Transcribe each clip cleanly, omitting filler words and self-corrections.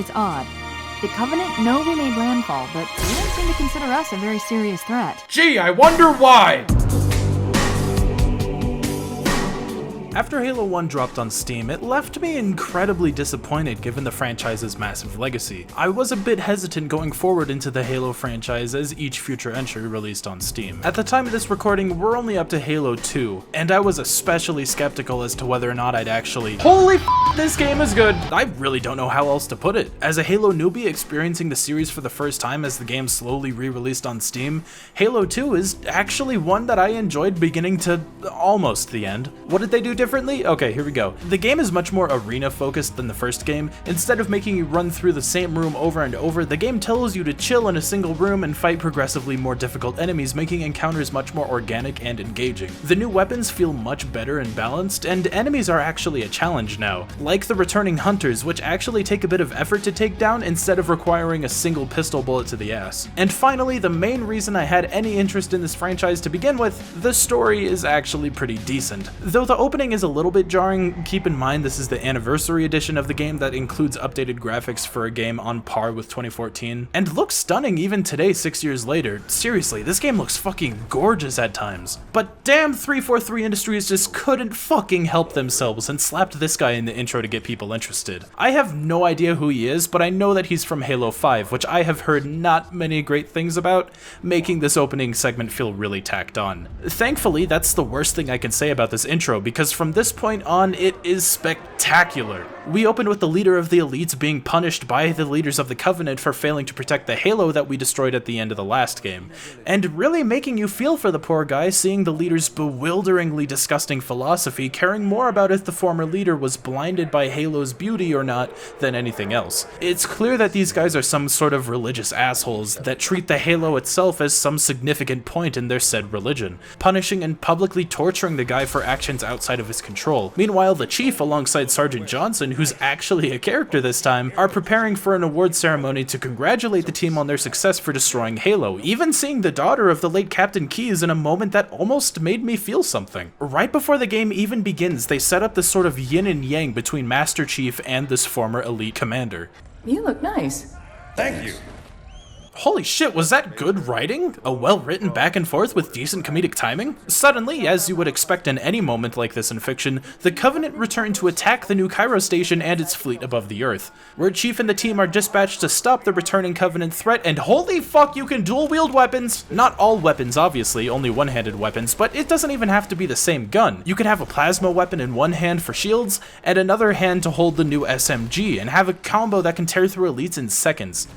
It's odd. The Covenant know we made landfall, but they don't seem to consider us a very serious threat. Gee, I wonder why! After Halo 1 dropped on Steam, it left me incredibly disappointed given the franchise's massive legacy. I was a bit hesitant going forward into the Halo franchise as each future entry released on Steam. At the time of this recording, we're only up to Halo 2, and I was especially skeptical as to whether or not I'd actually Holy this game is good! I really don't know how else to put it. As a Halo newbie experiencing the series for the first time as the game slowly re-released on Steam, Halo 2 is actually one that I enjoyed beginning to almost the end. What did they do differently? Okay, here we go. The game is much more arena focused than the first game. Instead of making you run through the same room over and over, the game tells you to chill in a single room and fight progressively more difficult enemies, making encounters much more organic and engaging. The new weapons feel much better and balanced, and enemies are actually a challenge now, like the returning hunters, which actually take a bit of effort to take down instead of requiring a single pistol bullet to the ass. And finally, the main reason I had any interest in this franchise to begin with, the story is actually pretty decent. Though the opening is a little bit jarring, keep in mind this is the anniversary edition of the game that includes updated graphics for a game on par with 2014, and looks stunning even today 6 years later. Seriously, this game looks fucking gorgeous at times. But damn 343 Industries just couldn't fucking help themselves and slapped this guy in the intro to get people interested. I have no idea who he is, but I know that he's from Halo 5, which I have heard not many great things about, making this opening segment feel really tacked on. Thankfully, that's the worst thing I can say about this intro, because from this point on, it is spectacular. We open with the leader of the elites being punished by the leaders of the Covenant for failing to protect the Halo that we destroyed at the end of the last game, and really making you feel for the poor guy, seeing the leader's bewilderingly disgusting philosophy, caring more about if the former leader was blinded by Halo's beauty or not than anything else. It's clear that these guys are some sort of religious assholes that treat the Halo itself as some significant point in their said religion, punishing and publicly torturing the guy for actions outside of his control. Meanwhile, the Chief, alongside Sergeant Johnson, who's actually a character this time, are preparing for an award ceremony to congratulate the team on their success for destroying Halo, even seeing the daughter of the late Captain Keyes in a moment that almost made me feel something. Right before the game even begins, they set up this sort of yin and yang between Master Chief and this former elite commander. You look nice. Thank you. Holy shit, was that good writing? A well-written back and forth with decent comedic timing? Suddenly, as you would expect in any moment like this in fiction, the Covenant return to attack the new Cairo station and its fleet above the Earth, where Chief and the team are dispatched to stop the returning Covenant threat, and holy fuck, you can dual-wield weapons! Not all weapons, obviously, only one-handed weapons, but it doesn't even have to be the same gun. You could have a plasma weapon in one hand for shields, and another hand to hold the new SMG, and have a combo that can tear through elites in seconds.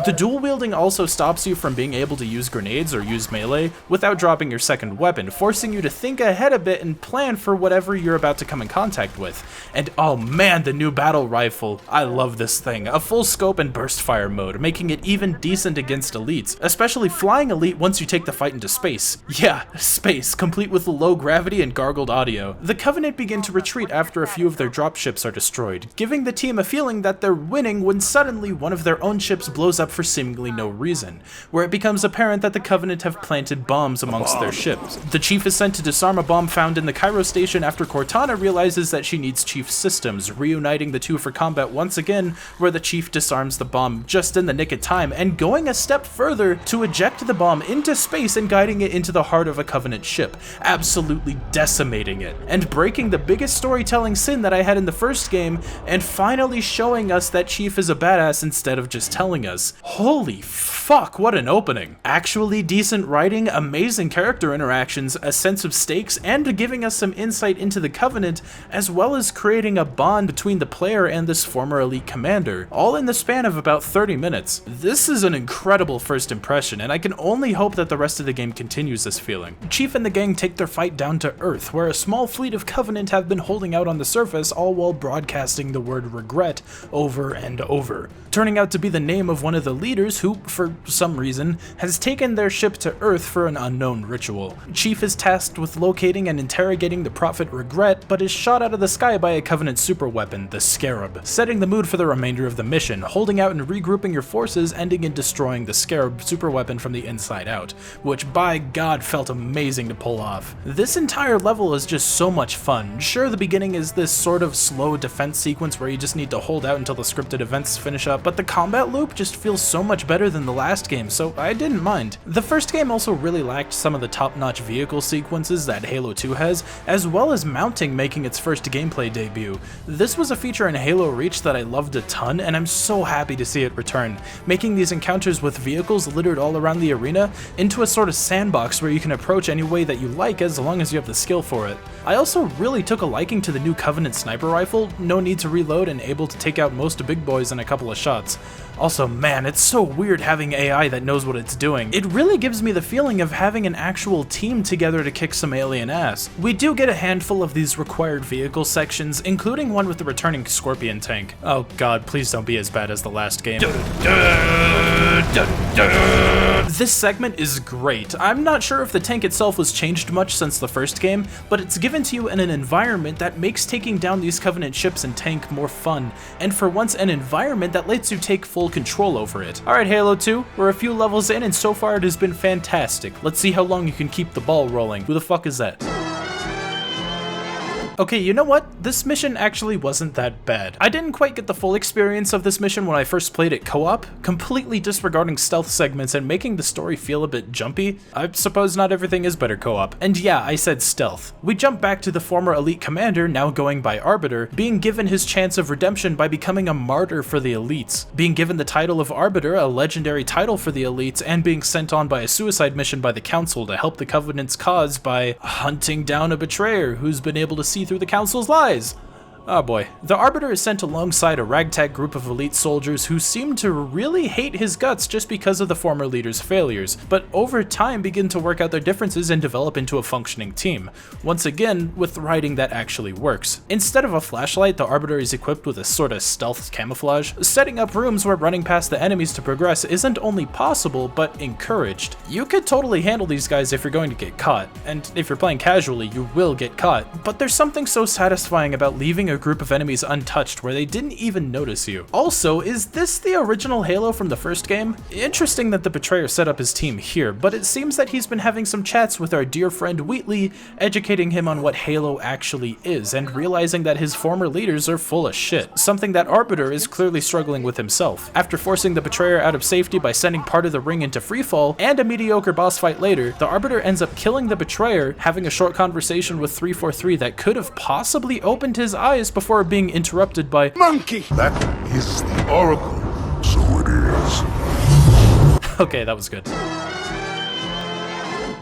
The dual wielding also stops you from being able to use grenades or use melee without dropping your second weapon, forcing you to think ahead a bit and plan for whatever you're about to come in contact with. And oh man, the new battle rifle. I love this thing. A full scope and burst fire mode, making it even decent against elites, especially flying elite once you take the fight into space. Yeah, space, complete with low gravity and gargled audio. The Covenant begin to retreat after a few of their dropships are destroyed, giving the team a feeling that they're winning when suddenly one of their own ships blows up for seemingly no reason, where it becomes apparent that the Covenant have planted bombs amongst their ships. The Chief is sent to disarm a bomb found in the Cairo station after Cortana realizes that she needs Chief's systems, reuniting the two for combat once again, where the Chief disarms the bomb just in the nick of time, and going a step further to eject the bomb into space and guiding it into the heart of a Covenant ship, absolutely decimating it, and breaking the biggest storytelling sin that I had in the first game, and finally showing us that Chief is a badass instead of just telling us. Holy fuck, what an opening. Actually decent writing, amazing character interactions, a sense of stakes, and giving us some insight into the Covenant, as well as creating a bond between the player and this former elite commander, all in the span of about 30 minutes. This is an incredible first impression, and I can only hope that the rest of the game continues this feeling. Chief and the gang take their fight down to Earth, where a small fleet of Covenant have been holding out on the surface, all while broadcasting the word regret over and over, turning out to be the name of one of the leaders who, for some reason, has taken their ship to Earth for an unknown ritual. Chief is tasked with locating and interrogating the Prophet Regret, but is shot out of the sky by a Covenant superweapon, the Scarab, setting the mood for the remainder of the mission, holding out and regrouping your forces, ending in destroying the Scarab superweapon from the inside out, which by God felt amazing to pull off. This entire level is just so much fun. Sure, the beginning is this sort of slow defense sequence where you just need to hold out until the scripted events finish up, but the combat loop just feels so much better than the last game, so I didn't mind. The first game also really lacked some of the top-notch vehicle sequences that Halo 2 has, as well as mounting making its first gameplay debut. This was a feature in Halo Reach that I loved a ton, and I'm so happy to see it return, making these encounters with vehicles littered all around the arena into a sort of sandbox where you can approach any way that you like as long as you have the skill for it. I also really took a liking to the new Covenant sniper rifle, no need to reload and able to take out most big boys in a couple of shots. Also, man, it's so weird having AI that knows what it's doing. It really gives me the feeling of having an actual team together to kick some alien ass. We do get a handful of these required vehicle sections, including one with the returning Scorpion tank. Oh god, please don't be as bad as the last game. This segment is great. I'm not sure if the tank itself was changed much since the first game, but it's given to you in an environment that makes taking down these Covenant ships and tank more fun, and for once an environment that lets you take full control over it. Alright Halo 2, we're a few levels in and so far it has been fantastic. Let's see how long you can keep the ball rolling. Who the fuck is that? Okay, you know what? This mission actually wasn't that bad. I didn't quite get the full experience of this mission when I first played it co-op, completely disregarding stealth segments and making the story feel a bit jumpy. I suppose not everything is better co-op. And yeah, I said stealth. We jump back to the former elite commander, now going by Arbiter, being given his chance of redemption by becoming a martyr for the elites, being given the title of Arbiter, a legendary title for the elites, and being sent on by a suicide mission by the Council to help the Covenant's cause by hunting down a betrayer who's been able to see through the Council's lies. Oh boy. The Arbiter is sent alongside a ragtag group of elite soldiers who seem to really hate his guts just because of the former leader's failures, but over time begin to work out their differences and develop into a functioning team, once again with writing that actually works. Instead of a flashlight, the Arbiter is equipped with a sort of stealth camouflage, setting up rooms where running past the enemies to progress isn't only possible, but encouraged. You could totally handle these guys if you're going to get caught, and if you're playing casually, you will get caught, but there's something so satisfying about leaving a group of enemies untouched where they didn't even notice you. Also, is this the original Halo from the first game? Interesting that the Betrayer set up his team here, but it seems that he's been having some chats with our dear friend Wheatley, educating him on what Halo actually is, and realizing that his former leaders are full of shit, something that Arbiter is clearly struggling with himself. After forcing the Betrayer out of safety by sending part of the ring into freefall, and a mediocre boss fight later, the Arbiter ends up killing the Betrayer, having a short conversation with 343 that could have possibly opened his eyes before being interrupted by Monkey! That is the Oracle, so it is. Okay, that was good.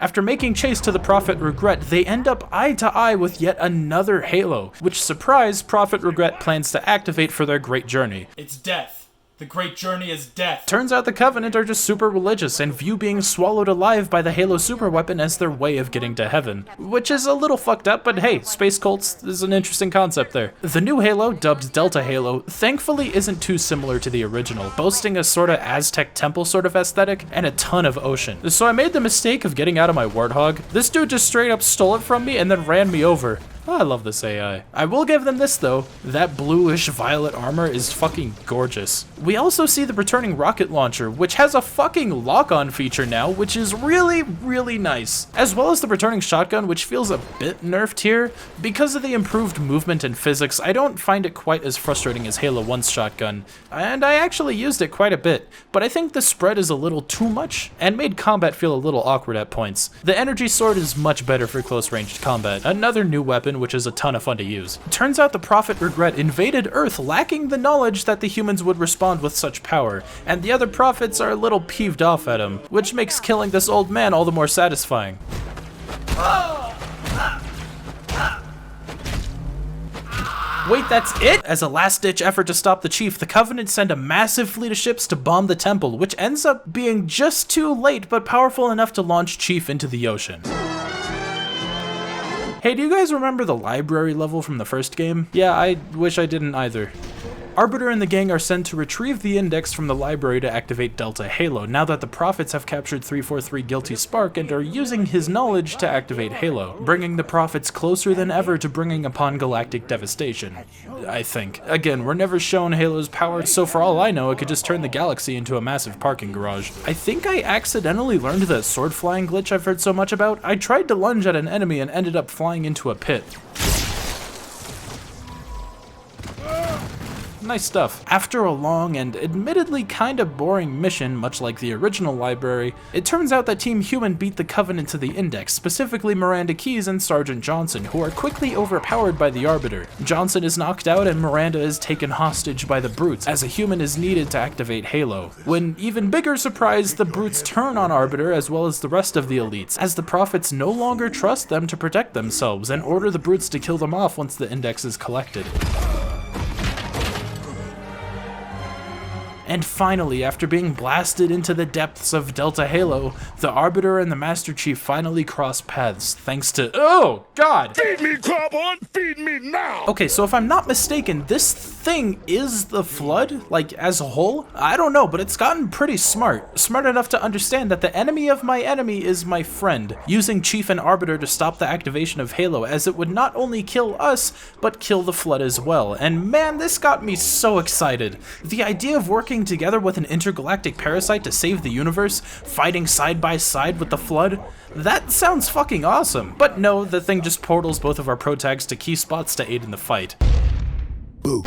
After making chase to the Prophet Regret, they end up eye to eye with yet another Halo, which, surprise, Prophet Regret plans to activate for their great journey. It's death. The great journey is death. Turns out the Covenant are just super religious and view being swallowed alive by the Halo superweapon as their way of getting to heaven. Which is a little fucked up, but hey, space cults is an interesting concept there. The new Halo, dubbed Delta Halo, thankfully isn't too similar to the original, boasting a sorta Aztec temple sort of aesthetic and a ton of ocean. So I made the mistake of getting out of my Warthog. This dude just straight up stole it from me and then ran me over. Oh, I love this AI. I will give them this though, that bluish violet armor is fucking gorgeous. We also see the returning rocket launcher, which has a fucking lock-on feature now, which is really, really nice. As well as the returning shotgun, which feels a bit nerfed here. Because of the improved movement and physics, I don't find it quite as frustrating as Halo 1's shotgun, and I actually used it quite a bit, but I think the spread is a little too much, and made combat feel a little awkward at points. The energy sword is much better for close-ranged combat, another new weapon which is a ton of fun to use. Turns out the Prophet Regret invaded Earth lacking the knowledge that the humans would respond with such power, and the other prophets are a little peeved off at him, which makes killing this old man all the more satisfying. Wait, that's it? As a last-ditch effort to stop the Chief, the Covenant send a massive fleet of ships to bomb the temple, which ends up being just too late but powerful enough to launch Chief into the ocean. Hey, do you guys remember the library level from the first game? Yeah, I wish I didn't either. Arbiter and the gang are sent to retrieve the index from the library to activate Delta Halo, now that the Prophets have captured 343 Guilty Spark and are using his knowledge to activate Halo, bringing the Prophets closer than ever to bringing upon galactic devastation. I think. Again, we're never shown Halo's power, so for all I know, it could just turn the galaxy into a massive parking garage. I think I accidentally learned that sword flying glitch I've heard so much about. I tried to lunge at an enemy and ended up flying into a pit. Nice stuff. After a long and admittedly kinda boring mission, much like the original library, it turns out that Team Human beat the Covenant to the Index, specifically Miranda Keyes and Sergeant Johnson, who are quickly overpowered by the Arbiter. Johnson is knocked out and Miranda is taken hostage by the Brutes, as a human is needed to activate Halo. When, even bigger surprise, the Brutes turn on Arbiter as well as the rest of the elites, as the Prophets no longer trust them to protect themselves and order the Brutes to kill them off once the Index is collected. And finally, after being blasted into the depths of Delta Halo, the Arbiter and the Master Chief finally cross paths, thanks to— oh, God! Feed me, Carbon! Feed me now! Okay, so if I'm not mistaken, this thing is the Flood, like, as a whole? I don't know, but it's gotten pretty smart. Smart enough to understand that the enemy of my enemy is my friend, using Chief and Arbiter to stop the activation of Halo, as it would not only kill us, but kill the Flood as well. And man, this got me so excited. The idea of working together with an intergalactic parasite to save the universe, fighting side by side with the Flood, that sounds fucking awesome. But no, the thing just portals both of our protags to key spots to aid in the fight. Boo.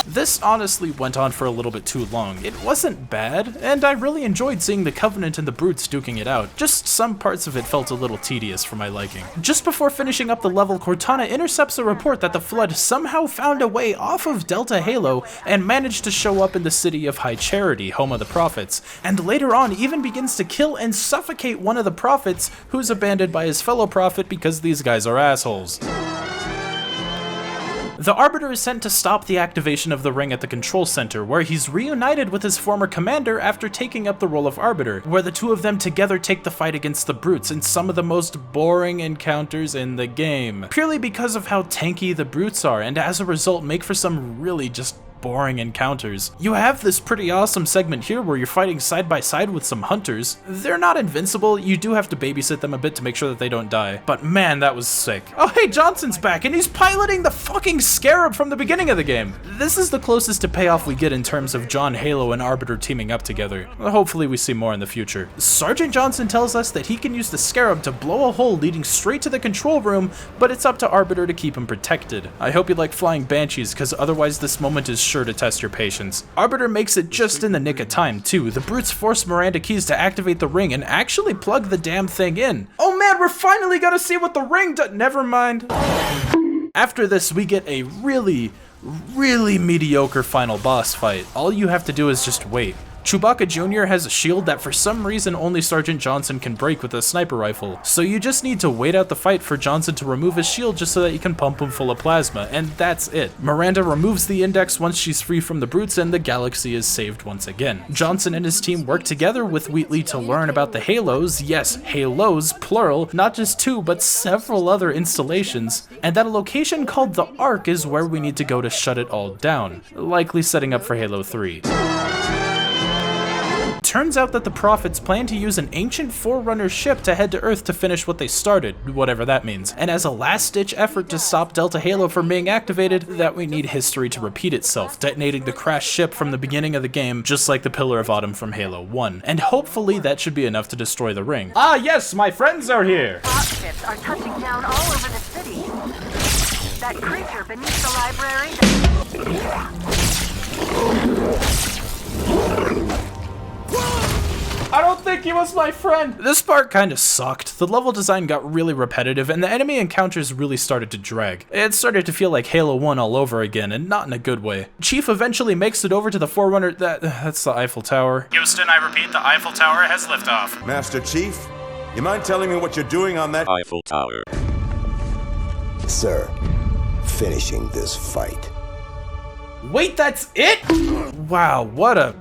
This honestly went on for a little bit too long. It wasn't bad, and I really enjoyed seeing the Covenant and the Brutes duking it out. Just some parts of it felt a little tedious for my liking. Just before finishing up the level, Cortana intercepts a report that the Flood somehow found a way off of Delta Halo and managed to show up in the city of High Charity, home of the Prophets, and later on even begins to kill and suffocate one of the Prophets, who's abandoned by his fellow Prophet because these guys are assholes. The Arbiter is sent to stop the activation of the ring at the control center, where he's reunited with his former commander after taking up the role of Arbiter, where the two of them together take the fight against the Brutes in some of the most boring encounters in the game, purely because of how tanky the Brutes are, and as a result make for some really just boring encounters. You have this pretty awesome segment here where you're fighting side by side with some hunters. They're not invincible, you do have to babysit them a bit to make sure that they don't die, but man, that was sick. Oh hey, Johnson's back and he's piloting the fucking Scarab from the beginning of the game. This is the closest to payoff we get in terms of John, Halo, and Arbiter teaming up together. Hopefully we see more in the future. Sergeant Johnson tells us that he can use the Scarab to blow a hole leading straight to the control room, but it's up to Arbiter to keep him protected. I hope you like flying Banshees, because otherwise this moment is sure to test your patience. Arbiter makes it just in the nick of time, too. The Brutes force Miranda Keyes to activate the ring and actually plug the damn thing in. Oh man, we're finally gonna see what the ring does— never mind. After this, we get a really mediocre final boss fight. All you have to do is just wait. Chewbacca Jr. has a shield that for some reason only Sergeant Johnson can break with a sniper rifle, so you just need to wait out the fight for Johnson to remove his shield just so that you can pump him full of plasma, and that's it. Miranda removes the index once she's free from the Brutes and the galaxy is saved once again. Johnson and his team work together with Wheatley to learn about the Halos, yes, Halos, plural, not just two but several other installations, and that a location called the Ark is where we need to go to shut it all down, likely setting up for Halo 3. Turns out that the Prophets plan to use an ancient Forerunner ship to head to Earth to finish what they started, whatever that means. And as a last-ditch effort to stop Delta Halo from being activated, that we need history to repeat itself, detonating the crashed ship from the beginning of the game, just like the Pillar of Autumn from Halo 1. And hopefully that should be enough to destroy the ring. Ah yes, my friends are here! Ships are touching down all over the city. That creature beneath the library. I don't think he was my friend! This part kinda sucked. The level design got really repetitive and the enemy encounters really started to drag. It started to feel like Halo 1 all over again, and not in a good way. Chief eventually makes it over to the Forerunner— that's the Eiffel Tower. Houston, I repeat, the Eiffel Tower has liftoff. Master Chief, you mind telling me what you're doing on that Eiffel Tower? Sir, finishing this fight. Wait, that's it?! Wow, what a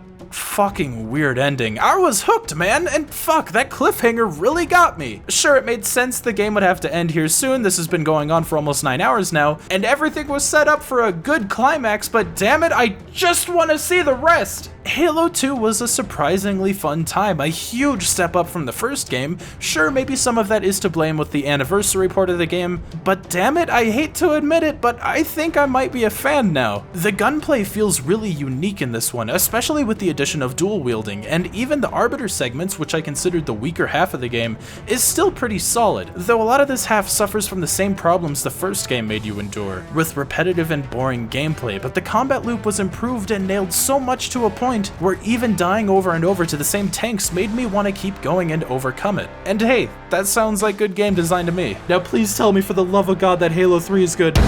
fucking weird ending. I was hooked, man, and fuck, that cliffhanger really got me. Sure, it made sense the game would have to end here soon. This has been going on for almost 9 hours now, and everything was set up for a good climax, but damn it, I just want to see the rest. Halo 2 was a surprisingly fun time, a huge step up from the first game. Sure, maybe some of that is to blame with the anniversary part of the game, but damn it, I hate to admit it, but I think I might be a fan now. The gunplay feels really unique in this one, especially with the addition of dual wielding, and even the Arbiter segments, which I considered the weaker half of the game, is still pretty solid, though a lot of this half suffers from the same problems the first game made you endure, with repetitive and boring gameplay, but the combat loop was improved and nailed so much to a point where even dying over and over to the same tanks made me want to keep going and overcome it. And hey, that sounds like good game design to me. Now please tell me for the love of God that Halo 3 is good.